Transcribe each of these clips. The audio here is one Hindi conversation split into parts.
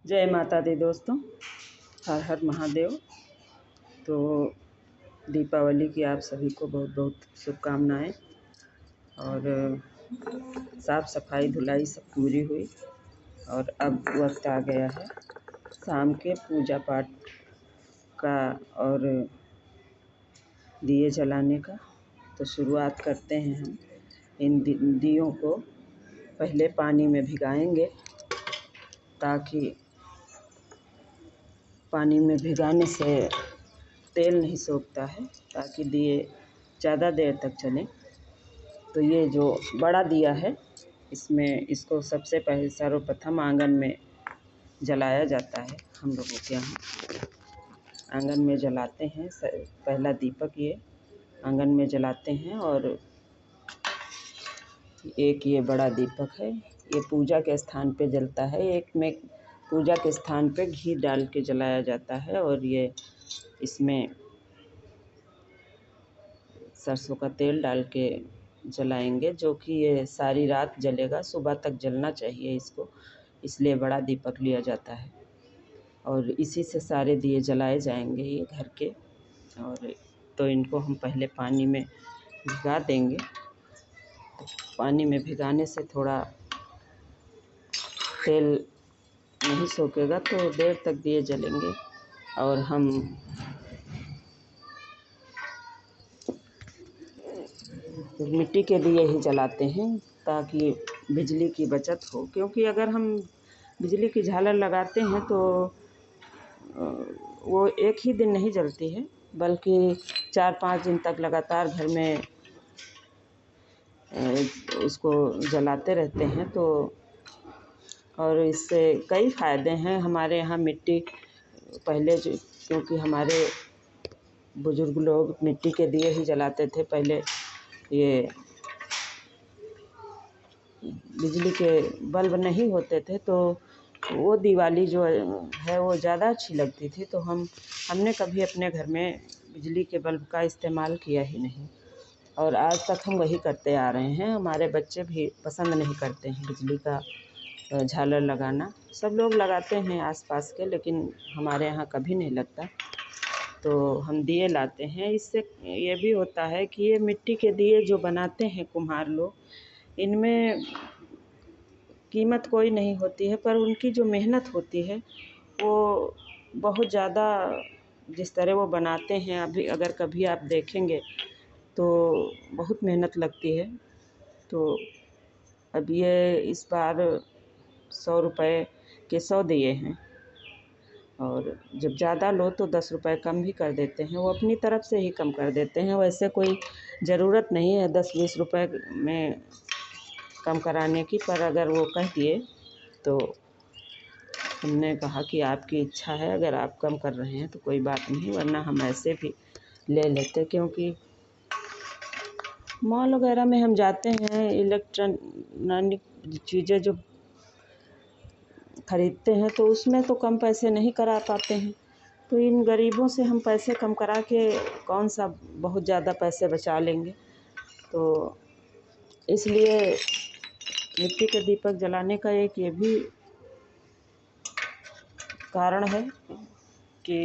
जय माता दी दोस्तों, हर हर महादेव। तो दीपावली की आप सभी को बहुत बहुत शुभकामनाएं। और साफ़ सफाई धुलाई सब पूरी हुई और अब वक्त आ गया है शाम के पूजा पाठ का और दिए जलाने का। तो शुरुआत करते हैं हम। इन दियों को पहले पानी में भिगाएंगे, ताकि पानी में भिगाने से तेल नहीं सोखता है, ताकि दिए ज़्यादा देर तक चलें। तो ये जो बड़ा दिया है, इसको सबसे पहले सर्वप्रथम आंगन में जलाया जाता है। हम लोगों के यहाँ आंगन में जलाते हैं। पहला दीपक ये आंगन में जलाते हैं। और एक ये बड़ा दीपक है, ये पूजा के स्थान पे जलता है। एक में पूजा के स्थान पे घी डाल के जलाया जाता है, और ये इसमें सरसों का तेल डाल के जलाएंगे, जो कि ये सारी रात जलेगा, सुबह तक जलना चाहिए इसको, इसलिए बड़ा दीपक लिया जाता है। और इसी से सारे दिए जलाए जाएंगे ये घर के। और तो इनको हम पहले पानी में भिगा देंगे। तो पानी में भिगाने से थोड़ा तेल नहीं सोखेगा, तो देर तक दिए जलेंगे। और हम मिट्टी के दिए ही जलाते हैं, ताकि बिजली की बचत हो। क्योंकि अगर हम बिजली की झालर लगाते हैं तो वो एक ही दिन नहीं जलती है, बल्कि 4-5 दिन तक लगातार घर में उसको जलाते रहते हैं। तो और इससे कई फ़ायदे हैं। हमारे यहाँ मिट्टी पहले क्योंकि हमारे बुज़ुर्ग लोग मिट्टी के दिए ही जलाते थे पहले। ये बिजली के बल्ब नहीं होते थे, तो वो दिवाली जो है वो ज़्यादा अच्छी लगती थी। तो हमने कभी अपने घर में बिजली के बल्ब का इस्तेमाल किया ही नहीं, और आज तक हम वही करते आ रहे हैं। हमारे बच्चे भी पसंद नहीं करते हैं बिजली का झालर लगाना। सब लोग लगाते हैं आसपास के, लेकिन हमारे यहाँ कभी नहीं लगता। तो हम दिए लाते हैं। इससे ये भी होता है कि ये मिट्टी के दिए जो बनाते हैं कुम्हार लोग, इनमें कीमत कोई नहीं होती है, पर उनकी जो मेहनत होती है वो बहुत ज़्यादा, जिस तरह वो बनाते हैं, अभी अगर कभी आप देखेंगे तो बहुत मेहनत लगती है। तो अब ये इस बार 100 रुपये के 100 दिए हैं, और जब ज़्यादा लो तो 10 रुपये कम भी कर देते हैं। वो अपनी तरफ से ही कम कर देते हैं, वैसे कोई ज़रूरत नहीं है 10-20 रुपये में कम कराने की। पर अगर वो कह दिए तो हमने कहा कि आपकी इच्छा है, अगर आप कम कर रहे हैं तो कोई बात नहीं, वरना हम ऐसे भी ले लेते। क्योंकि मॉल वगैरह में हम जाते हैं, इलेक्ट्रॉनिक चीज़ें जो ख़रीदते हैं, तो उसमें तो कम पैसे नहीं करा पाते हैं। तो इन गरीबों से हम पैसे कम करा के कौन सा बहुत ज़्यादा पैसे बचा लेंगे। तो इसलिए मिट्टी के दीपक जलाने का एक ये भी कारण है कि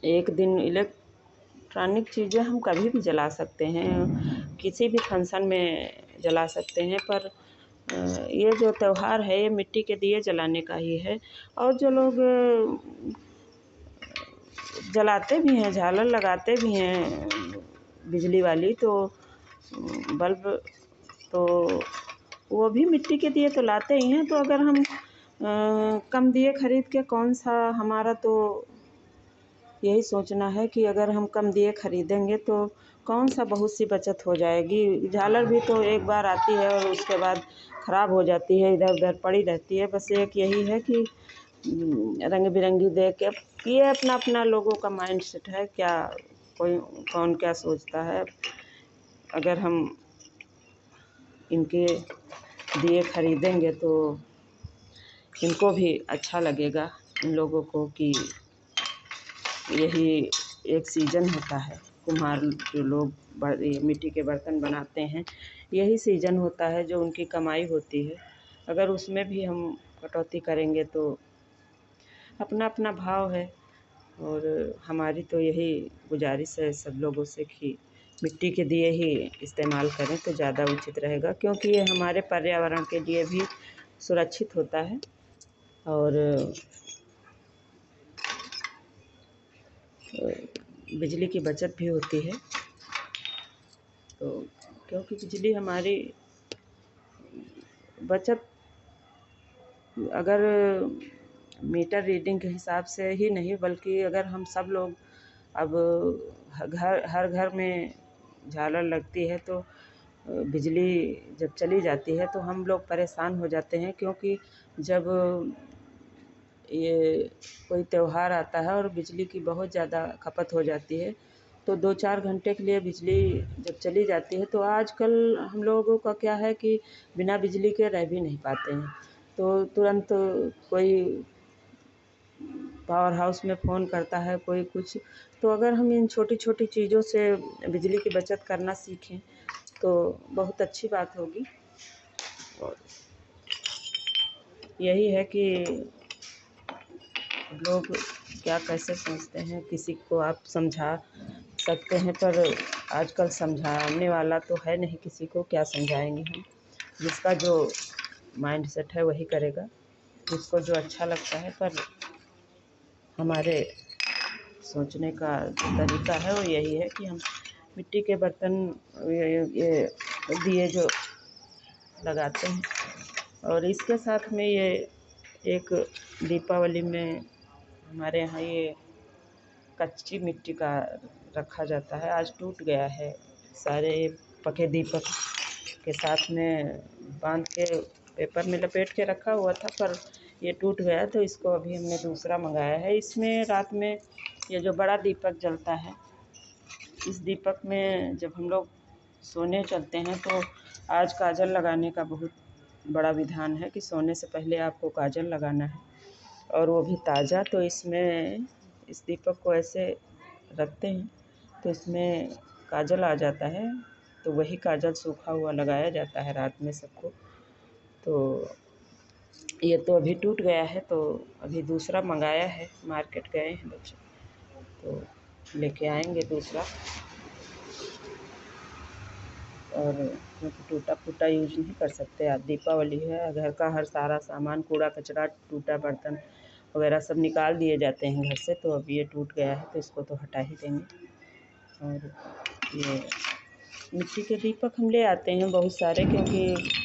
एक दिन इलेक्ट्रॉनिक चीज़ें हम कभी भी जला सकते हैं, किसी भी फंक्शन में जला सकते हैं। पर ये जो त्यौहार है ये मिट्टी के दिए जलाने का ही है। और जो लोग जलाते भी हैं, झालर लगाते भी हैं बिजली वाली, तो बल्ब, तो वो भी मिट्टी के दिए तो लाते ही हैं। तो अगर हम कम दिए खरीद के कौन सा, हमारा तो यही सोचना है कि अगर हम कम दिए खरीदेंगे तो कौन सा बहुत सी बचत हो जाएगी। झालर भी तो एक बार आती है और उसके बाद ख़राब हो जाती है, इधर उधर पड़ी रहती है। बस एक यही है कि रंग बिरंगी देख के, ये अपना अपना लोगों का माइंड सेट है, क्या कौन क्या सोचता है। अगर हम इनके दिए खरीदेंगे तो इनको भी अच्छा लगेगा, इन लोगों को, कि यही एक सीज़न होता है। कुम्हार जो लोग मिट्टी के बर्तन बनाते हैं, यही सीज़न होता है जो उनकी कमाई होती है। अगर उसमें भी हम कटौती करेंगे तो अपना अपना भाव है। और हमारी तो यही गुजारिश है सब लोगों से कि मिट्टी के दिए ही इस्तेमाल करें तो ज़्यादा उचित रहेगा, क्योंकि ये हमारे पर्यावरण के लिए भी सुरक्षित होता है और बिजली की बचत भी होती है। तो क्योंकि बिजली हमारी बचत अगर मीटर रीडिंग के हिसाब से ही नहीं, बल्कि अगर हम सब लोग अब हर घर में झालर लगती है तो बिजली जब चली जाती है तो हम लोग परेशान हो जाते हैं, क्योंकि जब ये कोई त्यौहार आता है और बिजली की बहुत ज़्यादा खपत हो जाती है तो 2-4 घंटे के लिए बिजली जब चली जाती है तो आजकल हम लोगों का क्या है कि बिना बिजली के रह भी नहीं पाते हैं। तो तुरंत कोई पावर हाउस में फ़ोन करता है, कोई कुछ। तो अगर हम इन छोटी-छोटी चीज़ों से बिजली की बचत करना सीखें तो बहुत अच्छी बात होगी। और यही है कि लोग क्या कैसे सोचते हैं, किसी को आप समझा सकते हैं पर आजकल समझाने वाला तो है नहीं किसी को, क्या समझाएँगे हम। जिसका जो माइंड सेट है वही करेगा, जिसको जो अच्छा लगता है। पर हमारे सोचने का जो तरीका है वो यही है कि हम मिट्टी के बर्तन ये दिए जो लगाते हैं। और इसके साथ में ये एक दीपावली में हमारे यहाँ ये कच्ची मिट्टी का रखा जाता है, आज टूट गया है। सारे पके दीपक के साथ में बांध के पेपर में लपेट के रखा हुआ था, पर ये टूट गया तो इसको अभी हमने दूसरा मंगाया है। इसमें रात में ये जो बड़ा दीपक जलता है, इस दीपक में जब हम लोग सोने चलते हैं तो आज काजल लगाने का बहुत बड़ा विधान है कि सोने से पहले आपको काजल लगाना है, और वो भी ताज़ा। तो इसमें इस दीपक को ऐसे रखते हैं तो इसमें काजल आ जाता है, तो वही काजल सूखा हुआ लगाया जाता है रात में सबको। तो ये तो अभी टूट गया है तो अभी दूसरा मंगाया है, मार्केट गए हैं बच्चे तो लेके आएंगे दूसरा। और क्योंकि टूटा फूटा यूज नहीं कर सकते, आज दीपावली है, घर का हर सारा सामान, कूड़ा कचरा, टूटा बर्तन वगैरह सब निकाल दिए जाते हैं घर से। तो अब ये टूट गया है तो इसको तो हटा ही देंगे। और ये मिट्टी के दीपक हम ले आते हैं बहुत सारे, क्योंकि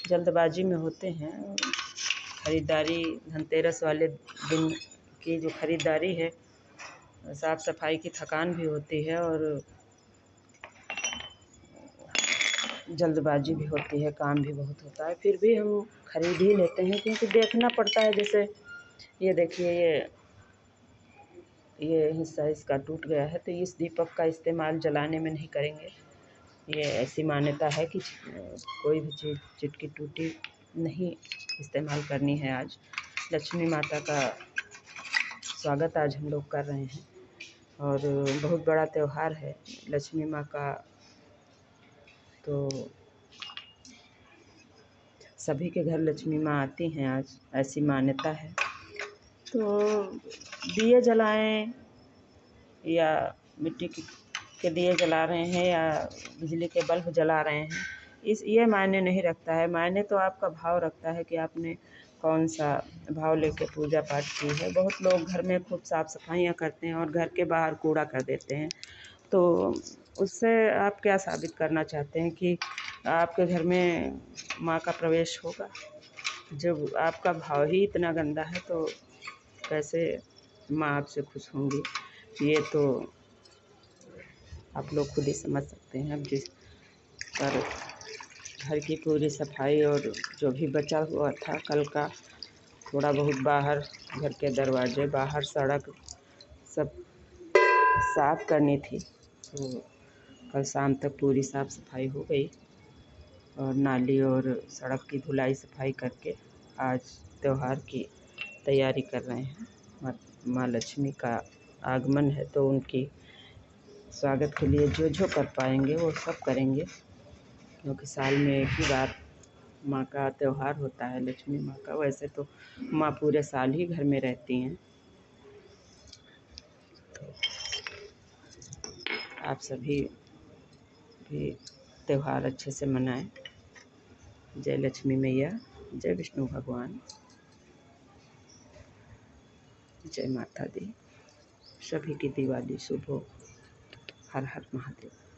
जल्दबाजी में होते हैं। ख़रीदारी धनतेरस वाले दिन की जो ख़रीदारी है, साफ़ सफाई की थकान भी होती है और जल्दबाजी भी होती है, काम भी बहुत होता है, फिर भी हम ख़रीद ही लेते हैं क्योंकि देखना पड़ता है। जैसे ये देखिए, ये हिस्सा इसका टूट गया है तो इस दीपक का इस्तेमाल जलाने में नहीं करेंगे। ये ऐसी मान्यता है कि कोई भी चीज़ चिटकी टूटी नहीं इस्तेमाल करनी है। आज लक्ष्मी माता का स्वागत आज हम लोग कर रहे हैं और बहुत बड़ा त्यौहार है लक्ष्मी माँ का, तो सभी के घर लक्ष्मी माँ आती हैं आज, ऐसी मान्यता है। तो दिए जलाएं या मिट्टी के दिए जला रहे हैं या बिजली के बल्ब जला रहे हैं, ये मायने नहीं रखता है। मायने तो आपका भाव रखता है कि आपने कौन सा भाव लेके पूजा पाठ की है। बहुत लोग घर में खूब साफ़ सफाइयाँ करते हैं और घर के बाहर कूड़ा कर देते हैं, तो उससे आप क्या साबित करना चाहते हैं कि आपके घर में माँ का प्रवेश होगा? जब आपका भाव ही इतना गंदा है तो कैसे माँ आपसे खुश होंगी? ये तो आप लोग खुद ही समझ सकते हैं। अब जिस पर घर की पूरी सफाई और जो भी बचा हुआ था कल का, थोड़ा बहुत बाहर घर के दरवाजे, बाहर सड़क सब साफ़ करनी थी, तो कल शाम तक पूरी साफ़ सफाई हो गई और नाली और सड़क की धुलाई सफाई करके आज त्यौहार की तैयारी कर रहे हैं। माँ लक्ष्मी का आगमन है तो उनकी स्वागत के लिए जो जो कर पाएंगे वो सब करेंगे, क्योंकि साल में एक ही बार माँ का त्यौहार होता है, लक्ष्मी माँ का। वैसे तो माँ पूरे साल ही घर में रहती हैं। तो आप सभी भी त्यौहार अच्छे से मनाएं। जय लक्ष्मी मैया, जय विष्णु भगवान, जय माता दी। सभी की दिवाली शुभ हो। हर हर महादेव।